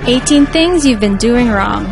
18 things you've been doing wrong.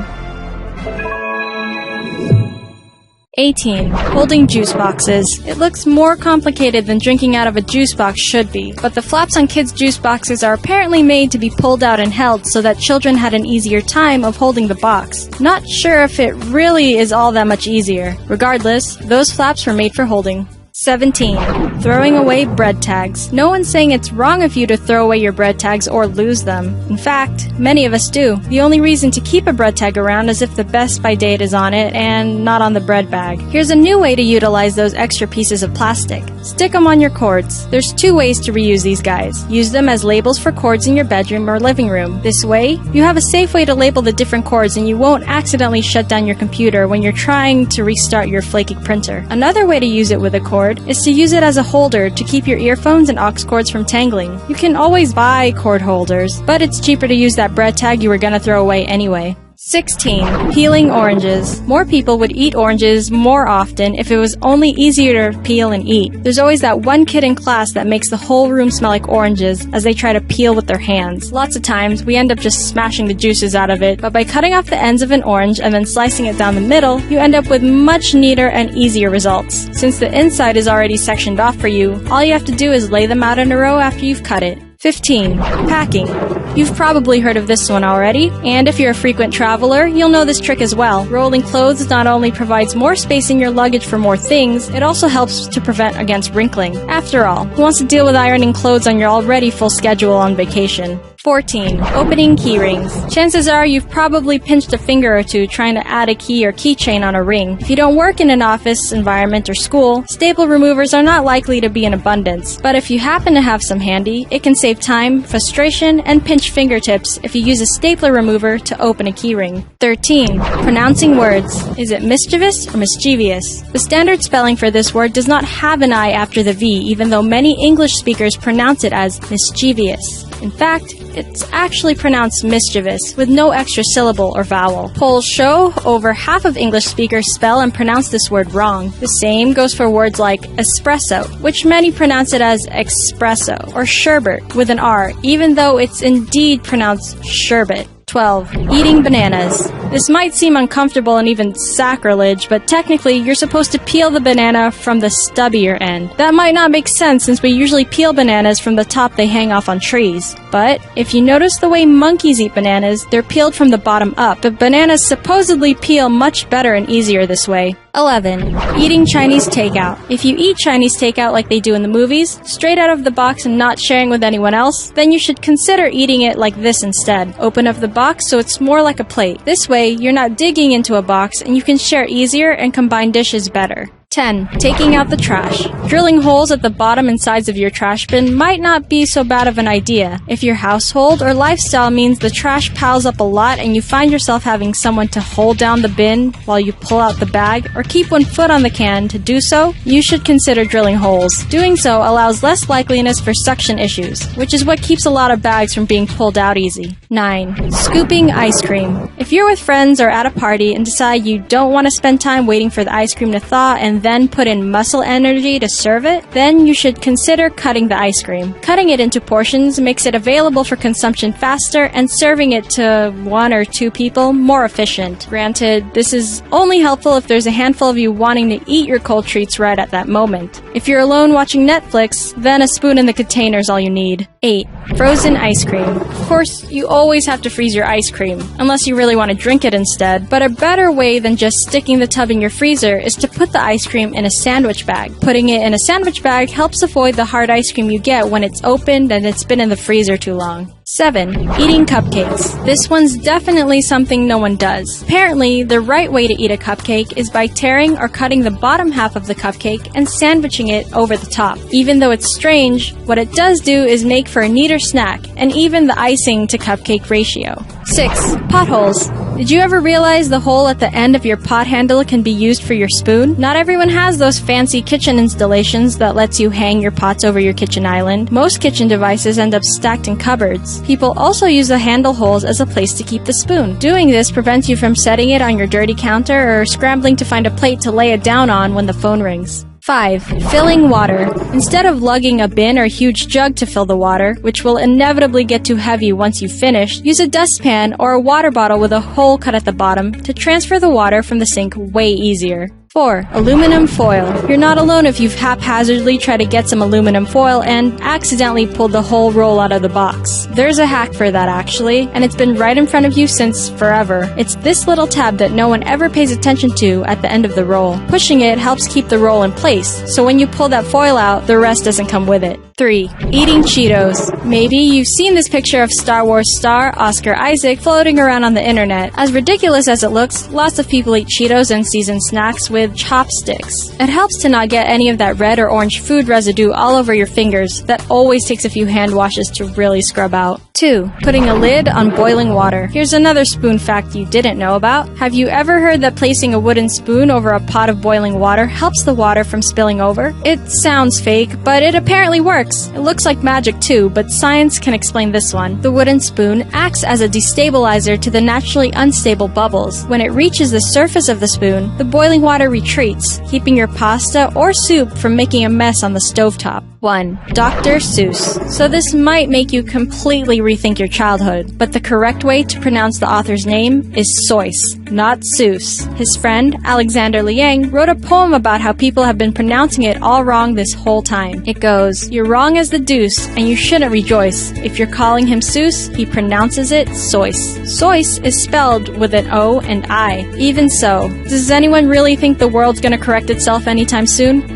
18. Holding juice boxes. It looks more complicated than drinking out of a juice box should be, but the flaps on kids' juice boxes are apparently made to be pulled out and held so that children had an easier time of holding the box. Not sure if it really is all that much easier. Regardless, those flaps were made for holding. 17. Throwing away bread tags. No one's saying it's wrong of you to throw away your bread tags or lose them. In fact, many of us do. The only reason to keep a bread tag around is if the best by date is on it and not on the bread bag. Here's a new way to utilize those extra pieces of plastic. Stick them on your cords. There's 2 ways to reuse these guys. Use them as labels for cords in your bedroom or living room. This way, you have a safe way to label the different cords and you won't accidentally shut down your computer when you're trying to restart your flaky printer. Another way to use it with a cord is to use it as a holder to keep your earphones and aux cords from tangling. You can always buy cord holders, but it's cheaper to use that bread tag you were gonna throw away anyway. 16. Peeling oranges. More people would eat oranges more often if it was only easier to peel and eat. There's always that one kid in class that makes the whole room smell like oranges as they try to peel with their hands. Lots of times, we end up just smashing the juices out of it, but by cutting off the ends of an orange and then slicing it down the middle, you end up with much neater and easier results. Since the inside is already sectioned off for you, all you have to do is lay them out in a row after you've cut it. 15. Packing. You've probably heard of this one already, and if you're a frequent traveler, you'll know this trick as well. Rolling clothes not only provides more space in your luggage for more things, it also helps to prevent against wrinkling. After all, who wants to deal with ironing clothes on your already full schedule on vacation? 14. Opening key rings. Chances are you've probably pinched a finger or two trying to add a key or keychain on a ring. If you don't work in an office environment or school, staple removers are not likely to be in abundance. But if you happen to have some handy, it can save time, frustration, and pinched fingertips if you use a stapler remover to open a key ring. 13. Pronouncing words. Is it mischievous or mischievous? The standard spelling for this word does not have an I after the V, even though many English speakers pronounce it as mischievous. In fact, it's actually pronounced mischievous, with no extra syllable or vowel. Polls show over half of English speakers spell and pronounce this word wrong. The same goes for words like espresso, which many pronounce it as espresso, or sherbet with an R, even though it's indeed pronounced sherbet. 12. Eating bananas. This might seem uncomfortable and even sacrilege, but technically you're supposed to peel the banana from the stubbier end. That might not make sense since we usually peel bananas from the top they hang off on trees. But if you notice the way monkeys eat bananas, they're peeled from the bottom up. The bananas supposedly peel much better and easier this way. 11. Eating Chinese takeout. If you eat Chinese takeout like they do in the movies, straight out of the box and not sharing with anyone else, then you should consider eating it like this instead. Open up the box so it's more like a plate. This way, you're not digging into a box and you can share easier and combine dishes better. 10. Taking out the trash. Drilling holes at the bottom and sides of your trash bin might not be so bad of an idea. If your household or lifestyle means the trash piles up a lot and you find yourself having someone to hold down the bin while you pull out the bag or keep one foot on the can to do so, you should consider drilling holes. Doing so allows less likeliness for suction issues, which is what keeps a lot of bags from being pulled out easy. 9. Scooping ice cream. If you're with friends or at a party and decide you don't want to spend time waiting for the ice cream to thaw and then put in muscle energy to serve it, then you should consider cutting the ice cream. Cutting it into portions makes it available for consumption faster and serving it to 1 or 2 people more efficient. Granted, this is only helpful if there's a handful of you wanting to eat your cold treats right at that moment. If you're alone watching Netflix, then a spoon in the container is all you need. 8. Frozen ice cream. Of course, you always have to freeze your ice cream, unless you really want to drink it instead, but a better way than just sticking the tub in your freezer is to put the ice cream in a sandwich bag. Putting it in a sandwich bag helps avoid the hard ice cream you get when it's opened and it's been in the freezer too long. 7. Eating cupcakes. This one's definitely something no one does. Apparently, the right way to eat a cupcake is by tearing or cutting the bottom half of the cupcake and sandwiching it over the top. Even though it's strange, what it does do is make for a neater snack, and even the icing to cupcake ratio. 6. Potholes. Did you ever realize the hole at the end of your pot handle can be used for your spoon? Not everyone has those fancy kitchen installations that lets you hang your pots over your kitchen island. Most kitchen devices end up stacked in cupboards. People also use the handle holes as a place to keep the spoon. Doing this prevents you from setting it on your dirty counter or scrambling to find a plate to lay it down on when the phone rings. 5. Filling water. Instead of lugging a bin or huge jug to fill the water, which will inevitably get too heavy once you finish, use a dustpan or a water bottle with a hole cut at the bottom to transfer the water from the sink way easier. 4. Aluminum foil. You're not alone if you've haphazardly tried to get some aluminum foil and accidentally pulled the whole roll out of the box. There's a hack for that actually, and it's been right in front of you since forever. It's this little tab that no one ever pays attention to at the end of the roll. Pushing it helps keep the roll in place, so when you pull that foil out, the rest doesn't come with it. 3. Eating Cheetos. Maybe you've seen this picture of Star Wars star Oscar Isaac floating around on the internet. As ridiculous as it looks, lots of people eat Cheetos and seasoned snacks with chopsticks. It helps to not get any of that red or orange food residue all over your fingers that always takes a few hand washes to really scrub out. 2. Putting a lid on boiling water. Here's another spoon fact you didn't know about. Have you ever heard that placing a wooden spoon over a pot of boiling water helps the water from spilling over? It sounds fake, but it apparently works. It looks like magic too, but science can explain this one. The wooden spoon acts as a destabilizer to the naturally unstable bubbles. When it reaches the surface of the spoon, the boiling water retreats, keeping your pasta or soup from making a mess on the stovetop. 1. Dr. Seuss. So this might make you completely rethink your childhood, but the correct way to pronounce the author's name is Seuss, not Seuss. His friend, Alexander Liang, wrote a poem about how people have been pronouncing it all wrong this whole time. It goes, "You're wrong as the deuce, and you shouldn't rejoice. If you're calling him Seuss, he pronounces it Seuss." Seuss is spelled with an O and I. Even so, does anyone really think the world's gonna correct itself anytime soon?